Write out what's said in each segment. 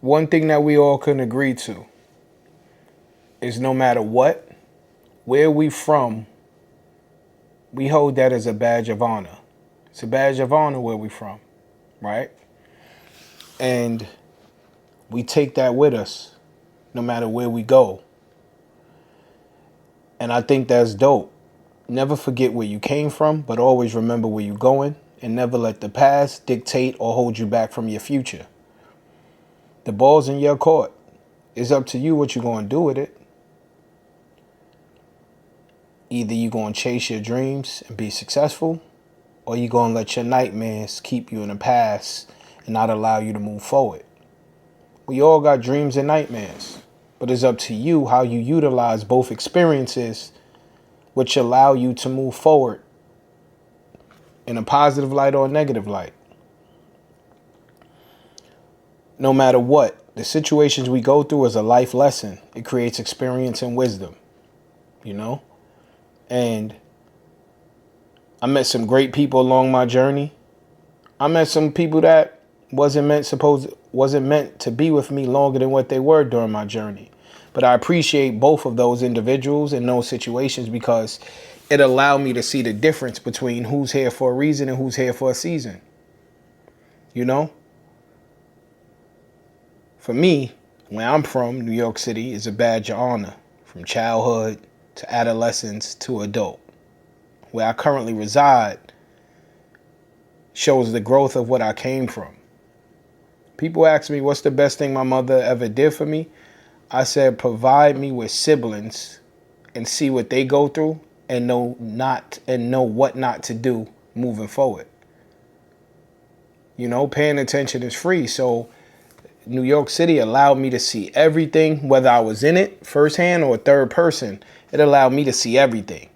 One thing that we all can agree to is no matter what, where we from, we hold that as a badge of honor. It's a badge of honor where we from, right? And we take that with us no matter where we go. And I think that's dope. Never forget where you came from, but always remember where you're going, and never let the past dictate or hold you back from your future. The ball's in your court. It's up to you what you're going to do with it. Either you're going to chase your dreams and be successful, or you're going to let your nightmares keep you in the past and not allow you to move forward. We all got dreams and nightmares, but it's up to you how you utilize both experiences, which allow you to move forward in a positive light or a negative light. No matter what, the situations we go through is a life lesson. It creates experience and wisdom, you know? And I met some great people along my journey. I met some people that wasn't meant to be with me longer than what they were during my journey. But I appreciate both of those individuals in those situations because it allowed me to see the difference between who's here for a reason and who's here for a season. You know? For me, where I'm from, New York City, is a badge of honor from childhood to adolescence to adult. Where I currently reside shows the growth of what I came from. People ask me, what's the best thing my mother ever did for me? I said, provide me with siblings and see what they go through and know what not to do moving forward. You know, paying attention is free. So New York City allowed me to see everything, whether I was in it firsthand or third person. It allowed me to see everything.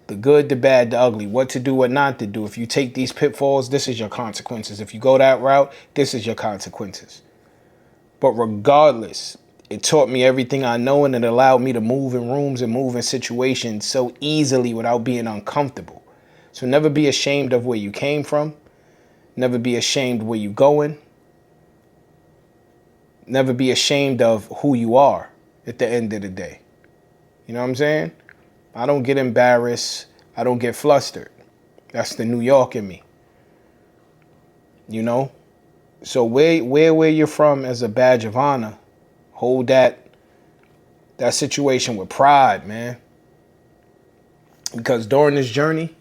The good, the bad, the ugly, what to do, what not to do. If you take these pitfalls, this is your consequences. If you go that route, this is your consequences. But regardless, it taught me everything I know, and it allowed me to move in rooms and move in situations so easily without being uncomfortable. So never be ashamed of where you came from. Never be ashamed where you're going. Never be ashamed of who you are at the end of the day. You know what I'm saying? I don't get embarrassed. I don't get flustered. That's the New York in me. You know? So where you're from as a badge of honor, hold that situation with pride, man. Because during this journey,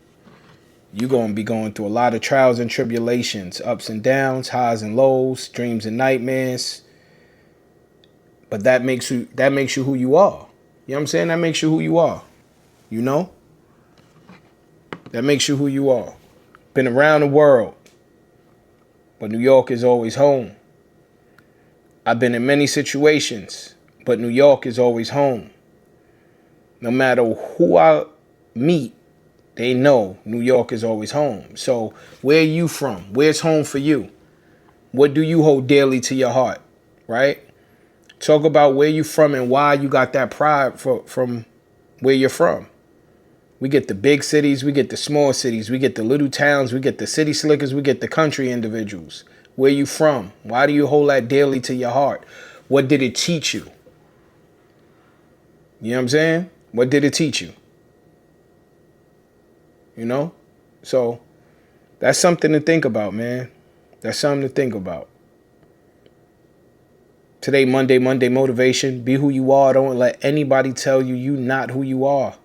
you're going to be going through a lot of trials and tribulations, ups and downs, highs and lows, dreams and nightmares. But that makes you who you are. You know what I'm saying? That makes you who you are. You know? That makes you who you are. Been around the world. But New York is always home. I've been in many situations, but New York is always home. No matter who I meet, they know New York is always home. So where are you from? Where's home for you? What do you hold dearly to your heart? Right? Talk about where you from and why you got that pride from where you're from. We get the big cities, we get the small cities, we get the little towns, we get the city slickers, we get the country individuals. Where you from? Why do you hold that dearly to your heart? What did it teach you? You know what I'm saying? What did it teach you? You know? So that's something to think about, man. That's something to think about. Today, Monday motivation. Be who you are. Don't let anybody tell you you're not who you are.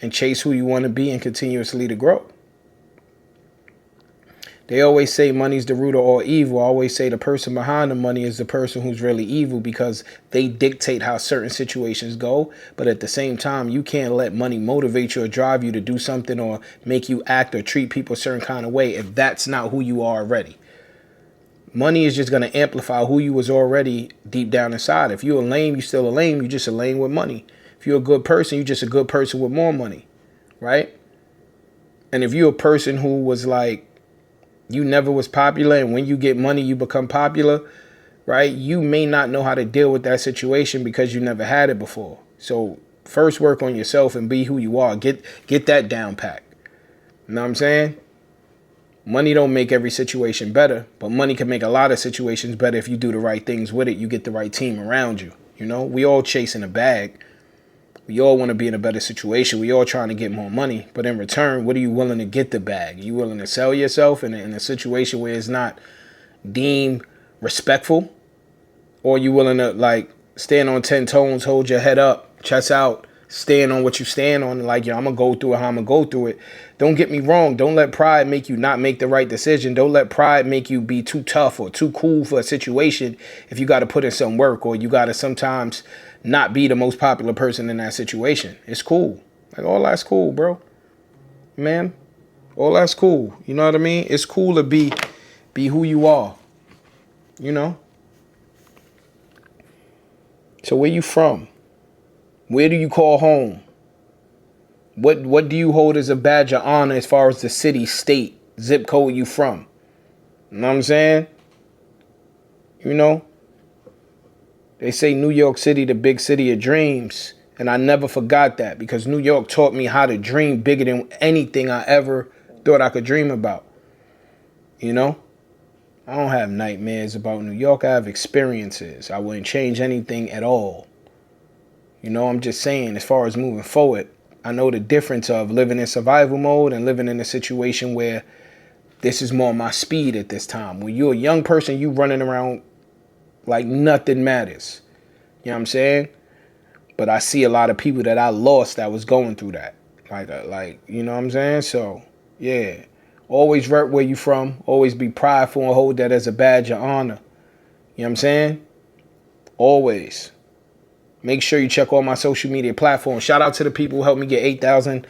And chase who you want to be and continuously to grow. They always say money's the root of all evil. I always say the person behind the money is the person who's really evil because they dictate how certain situations go. But at the same time, you can't let money motivate you or drive you to do something or make you act or treat people a certain kind of way if that's not who you are already. Money is just going to amplify who you was already deep down inside. If you're a lame, you're still a lame. You're just a lame with money. If you're a good person, you're just a good person with more money, right? And if you're a person who was like, you never was popular, and when you get money, you become popular, right? You may not know how to deal with that situation because you never had it before. So first work on yourself and be who you are. Get that down pat. You know what I'm saying? Money don't make every situation better, but money can make a lot of situations better if you do the right things with it. You get the right team around you. You know, we all chasing a bag. We all want to be in a better situation. We all trying to get more money. But in return, what are you willing to get the bag? Are you willing to sell yourself in a situation where it's not deemed respectful? Or are you willing to, like, stand on 10 toes, hold your head up, chest out, stand on what you stand on, like, yo, I'm going to go through it how I'm going to go through it. Don't get me wrong. Don't let pride make you not make the right decision. Don't let pride make you be too tough or too cool for a situation if you got to put in some work or you got to sometimes not be the most popular person in that situation. It's cool. Like, all that's cool, bro. Man, all that's cool. You know what I mean? It's cool to be who you are, you know? So where you from? Where do you call home? What do you hold as a badge of honor as far as the city, state, zip code you from? You know what I'm saying? You know? They say New York City, the big city of dreams. And I never forgot that because New York taught me how to dream bigger than anything I ever thought I could dream about. You know? I don't have nightmares about New York. I have experiences. I wouldn't change anything at all. You know, I'm just saying, as far as moving forward, I know the difference of living in survival mode and living in a situation where this is more my speed at this time. When you're a young person, you running around like nothing matters. You know what I'm saying? But I see a lot of people that I lost that was going through that. Like, you know what I'm saying? So, yeah. Always rep where you from. Always be prideful and hold that as a badge of honor. You know what I'm saying? Always. Make sure you check all my social media platforms. Shout out to the people who helped me get 8,000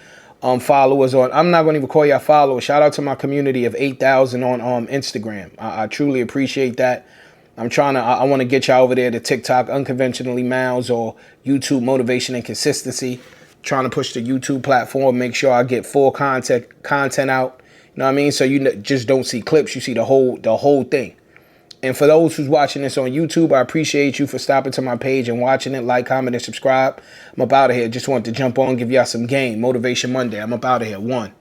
followers on. I'm not going to even call y'all followers. Shout out to my community of 8,000 on Instagram. I truly appreciate that. I want to get y'all over there to TikTok, Unconventionally Miles, or YouTube, Motivation and Consistency. Trying to push the YouTube platform, make sure I get full content out. You know what I mean? So you just don't see clips, you see the whole thing. And for those who's watching this on YouTube, I appreciate you for stopping to my page and watching it. Like, comment, and subscribe. I'm up out of here. Just wanted to jump on and give y'all some game. Motivation Monday. I'm up out of here. 1.